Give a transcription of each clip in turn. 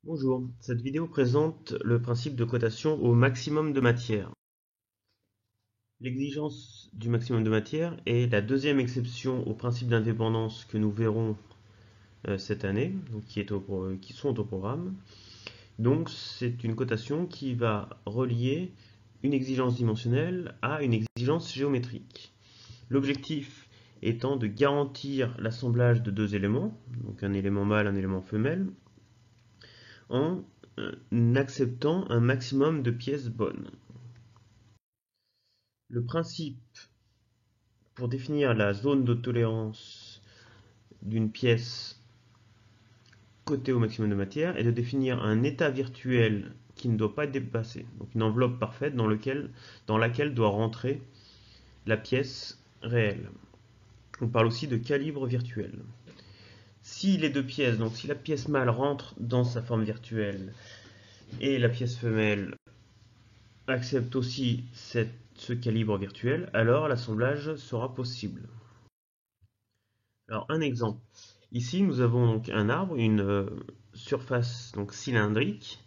Bonjour, cette vidéo présente le principe de cotation au maximum de matière. L'exigence du maximum de matière est la deuxième exception au principe d'indépendance que nous verrons cette année, donc qui sont au programme. Donc c'est une cotation qui va relier une exigence dimensionnelle à une exigence géométrique. L'objectif étant de garantir l'assemblage de deux éléments, donc un élément mâle, un élément femelle, en acceptant un maximum de pièces bonnes. Le principe pour définir la zone de tolérance d'une pièce cotée au maximum de matière est de définir un état virtuel qui ne doit pas être dépassé, donc une enveloppe parfaite dans laquelle doit rentrer la pièce réelle. On parle aussi de calibre virtuel. Si les deux pièces, donc si la pièce mâle rentre dans sa forme virtuelle et la pièce femelle accepte aussi ce calibre virtuel, alors l'assemblage sera possible. Alors un exemple. Ici nous avons donc un arbre, une surface donc cylindrique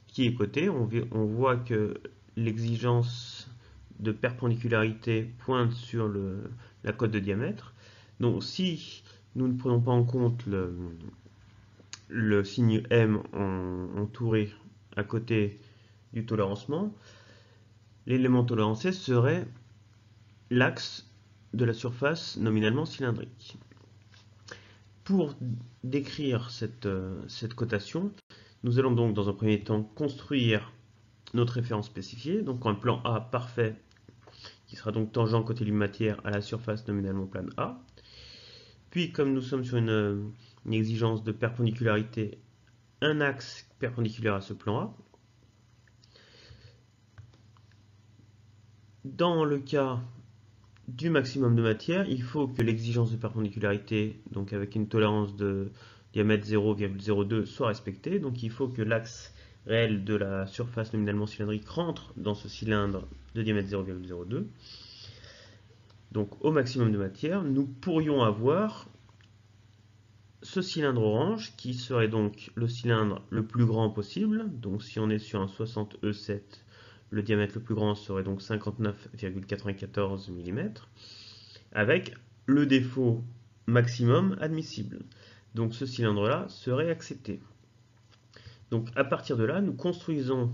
qui est cotée. On voit que l'exigence de perpendicularité pointe sur la cote de diamètre. Donc si nous ne prenons pas en compte le signe M entouré à côté du tolérancement, l'élément tolérancé serait l'axe de la surface nominalement cylindrique. Pour décrire cette cotation, nous allons donc dans un premier temps construire notre référence spécifiée, donc un plan A parfait qui sera donc tangent côté libre matière à la surface nominalement plane A. Puis comme nous sommes sur une exigence de perpendicularité, un axe perpendiculaire à ce plan A. Dans le cas du maximum de matière, il faut que l'exigence de perpendicularité, donc avec une tolérance de diamètre 0,02, soit respectée. Donc il faut que l'axe réel de la surface nominalement cylindrique rentre dans ce cylindre de diamètre 0,02. Donc au maximum de matière, nous pourrions avoir ce cylindre orange qui serait donc le cylindre le plus grand possible. Donc si on est sur un 60E7, le diamètre le plus grand serait donc 59,94 mm, avec le défaut maximum admissible. Donc ce cylindre-là serait accepté. Donc à partir de là, nous construisons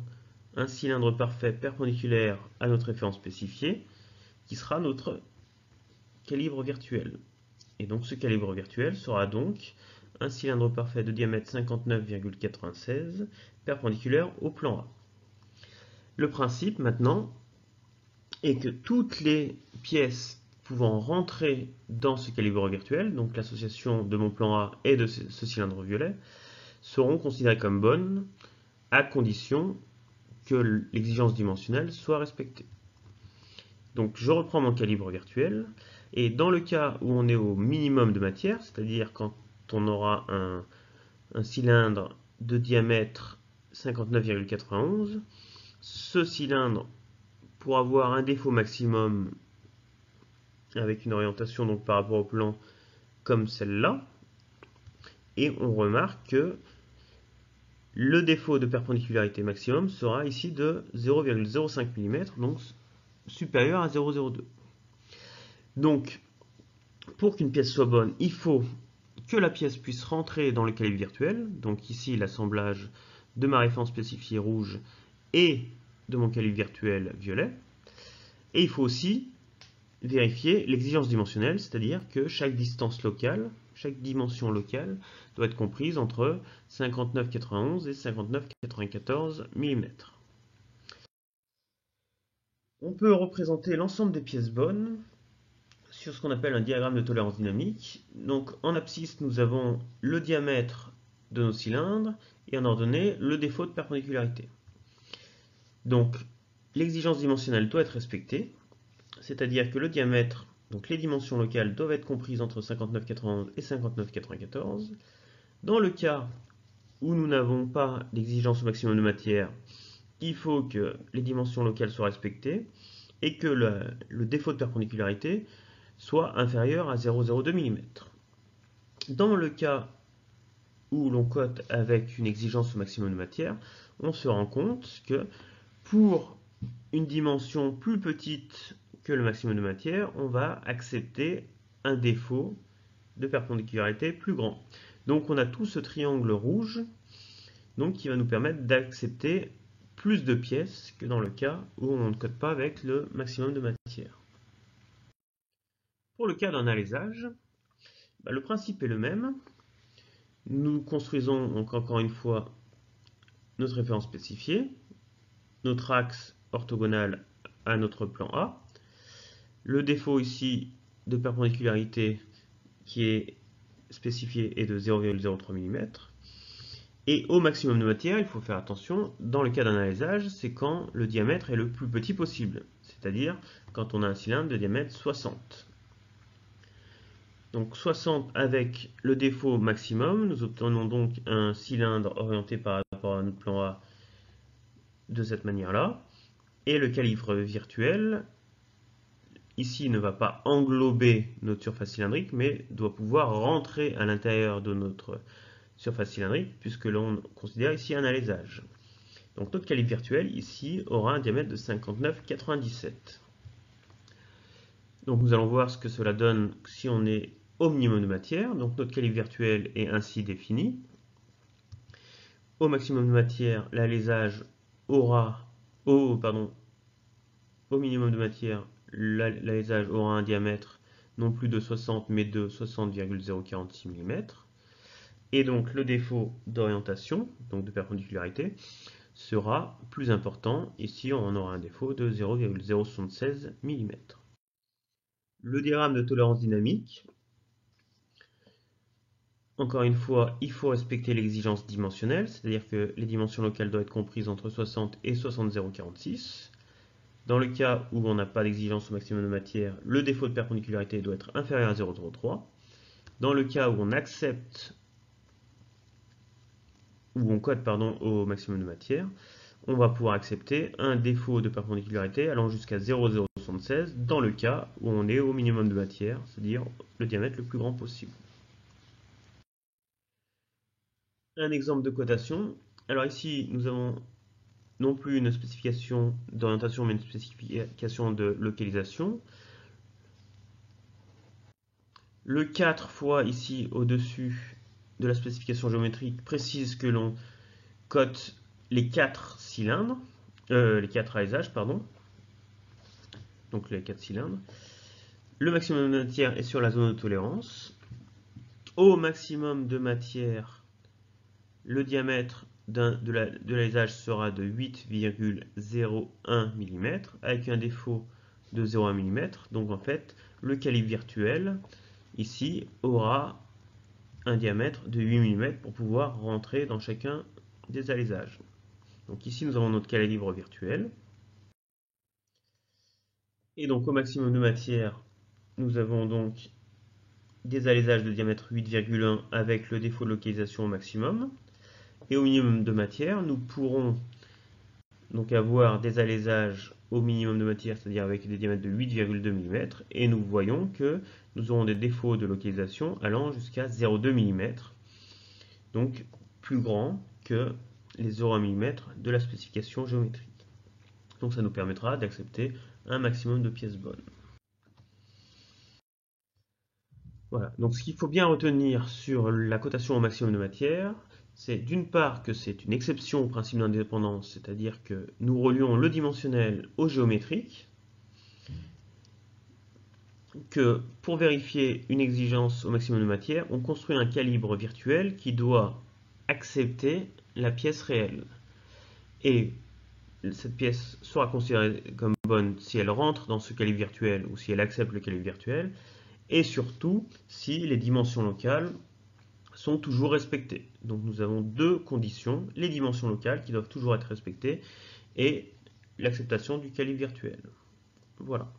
un cylindre parfait perpendiculaire à notre référence spécifiée, qui sera notre calibre virtuel. Et donc ce calibre virtuel sera donc un cylindre parfait de diamètre 59,96 perpendiculaire au plan A. Le principe maintenant est que toutes les pièces pouvant rentrer dans ce calibre virtuel, donc l'association de mon plan A et de ce cylindre violet, seront considérées comme bonnes à condition que l'exigence dimensionnelle soit respectée. Donc je reprends mon calibre virtuel, et dans le cas où on est au minimum de matière, c'est-à-dire quand on aura un cylindre de diamètre 59,91, ce cylindre, pour avoir un défaut maximum avec une orientation donc par rapport au plan comme celle-là, et on remarque que le défaut de perpendicularité maximum sera ici de 0,05 mm, donc supérieur à 0,02. Donc, pour qu'une pièce soit bonne, il faut que la pièce puisse rentrer dans le calibre virtuel, donc ici l'assemblage de ma référence spécifiée rouge et de mon calibre virtuel violet. Et il faut aussi vérifier l'exigence dimensionnelle, c'est-à-dire que chaque distance locale, chaque dimension locale doit être comprise entre 59,91 et 59,94 mm. On peut représenter l'ensemble des pièces bonnes sur ce qu'on appelle un diagramme de tolérance dynamique. Donc en abscisse, nous avons le diamètre de nos cylindres et en ordonnée, le défaut de perpendicularité. Donc l'exigence dimensionnelle doit être respectée, c'est-à-dire que le diamètre, donc les dimensions locales doivent être comprises entre 59,91 et 59,94. Dans le cas où nous n'avons pas d'exigence au maximum de matière, il faut que les dimensions locales soient respectées et que le défaut de perpendicularité soit inférieur à 0,02 mm. Dans le cas où l'on cote avec une exigence au maximum de matière, on se rend compte que pour une dimension plus petite que le maximum de matière, on va accepter un défaut de perpendicularité plus grand. Donc on a tout ce triangle rouge donc, qui va nous permettre d'accepter plus de pièces que dans le cas où on ne code pas avec le maximum de matière. Pour le cas d'un alésage, le principe est le même. Nous construisons donc encore une fois notre référence spécifiée, notre axe orthogonal à notre plan A. Le défaut ici de perpendicularité qui est spécifié est de 0,03 mm. Et au maximum de matière, il faut faire attention, dans le cas d'un alésage, c'est quand le diamètre est le plus petit possible, c'est-à-dire quand on a un cylindre de diamètre 60. Donc 60 avec le défaut maximum, nous obtenons donc un cylindre orienté par rapport à notre plan A de cette manière-là. Et le calibre virtuel, ici, ne va pas englober notre surface cylindrique, mais doit pouvoir rentrer à l'intérieur de notre surface cylindrique, puisque l'on considère ici un alésage. Donc notre calibre virtuel, ici, aura un diamètre de 59,97. Donc nous allons voir ce que cela donne si on est au minimum de matière. Donc notre calibre virtuel est ainsi défini. Au maximum de matière, l'alésage aura, au minimum de matière, l'alésage aura un diamètre non plus de 60 mais de 60,046 mm. Et donc le défaut d'orientation, donc de perpendicularité, sera plus important. Ici, on aura un défaut de 0,076 mm. Le diagramme de tolérance dynamique. Encore une fois, il faut respecter l'exigence dimensionnelle, c'est-à-dire que les dimensions locales doivent être comprises entre 60 et 60,046. Dans le cas où on n'a pas d'exigence au maximum de matière, le défaut de perpendicularité doit être inférieur à 0,03. Dans le cas où on accepte où on code au maximum de matière, on va pouvoir accepter un défaut de perpendicularité allant jusqu'à 0,076 dans le cas où on est au minimum de matière, c'est-à-dire le diamètre le plus grand possible. Un exemple de cotation. Alors ici, nous avons non plus une spécification d'orientation, mais une spécification de localisation. Le 4 fois ici au-dessus de la spécification géométrique précise que l'on cote les 4 cylindres, les 4 allésages, pardon. Donc les 4 cylindres. Le maximum de matière est sur la zone de tolérance. Au maximum de matière, le diamètre de l'alésage sera de 8,01 mm avec un défaut de 0,1 mm. Donc en fait, le calibre virtuel ici aura un diamètre de 8 mm pour pouvoir rentrer dans chacun des alésages. Donc ici nous avons notre calibre virtuel. Et donc au maximum de matière, nous avons donc des alésages de diamètre 8,1 avec le défaut de localisation au maximum. Et au minimum de matière, nous pourrons donc avoir des alésages au minimum de matière, c'est-à-dire avec des diamètres de 8,2 mm. Et nous voyons que nous aurons des défauts de localisation allant jusqu'à 0,2 mm. Donc plus grand que les 0,1 mm de la spécification géométrique. Donc ça nous permettra d'accepter un maximum de pièces bonnes. Voilà, donc ce qu'il faut bien retenir sur la cotation au maximum de matière, c'est d'une part que c'est une exception au principe d'indépendance, c'est-à-dire que nous relions le dimensionnel au géométrique, que pour vérifier une exigence au maximum de matière, on construit un calibre virtuel qui doit accepter la pièce réelle. Et cette pièce sera considérée comme bonne si elle rentre dans ce calibre virtuel ou si elle accepte le calibre virtuel, et surtout si les dimensions locales sont toujours respectées. Donc nous avons deux conditions, les dimensions locales qui doivent toujours être respectées et l'acceptation du calibre virtuel. Voilà.